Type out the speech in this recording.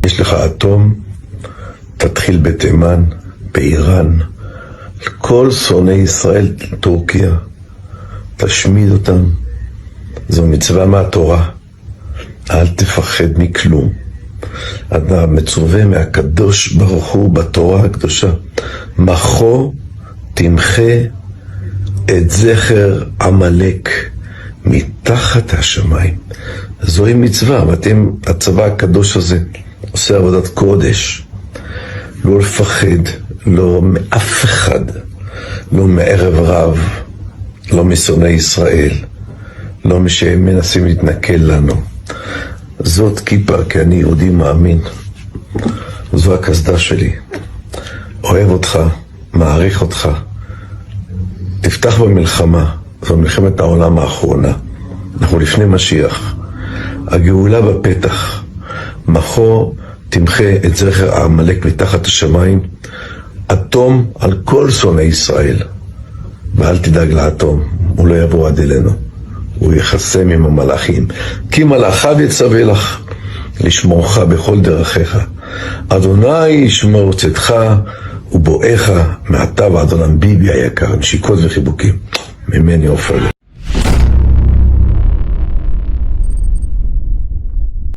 יש לך אטום, תתחיל בתימן, באיראן, כל שונאי ישראל, טורקיה, תשמיד אותם. זו מצווה מהתורה, אל תפחד מכלום. אתה מצווה מהקדוש ברוך הוא בתורה הקדושה, מחו תמחה את זכר עמלק מתחת השמיים. זוהי מצווה, ואתם, הצבא הקדוש הזה עושה עבודת קודש. לא לפחד, לא מאף אחד, לא מערב רב, לא משונאי ישראל, לא משהם מנסים להתנכל לנו. זאת כיפה, כי אני יהודי מאמין. זו הקסדה שלי. אוהב אותך, מעריך אותך. תפתח במלחמה, זו מלחמת העולם האחרונה. אנחנו לפני משיח. הגאולה בפתח. מחו תמחה את זכר העמלק מתחת השמיים. אטום על כל שונאי ישראל. ואל תדאג לאטום, הוא לא יבוא עד אלינו. הוא יחסם עם המלאכים. כי מלאכיו יצווה לך לשמורך בכל דרכיך. אדוני ישמור צאתך ובואך מעתה ועד עולם. ביבי היקר, נשיקות וחיבוקים ממני עופר.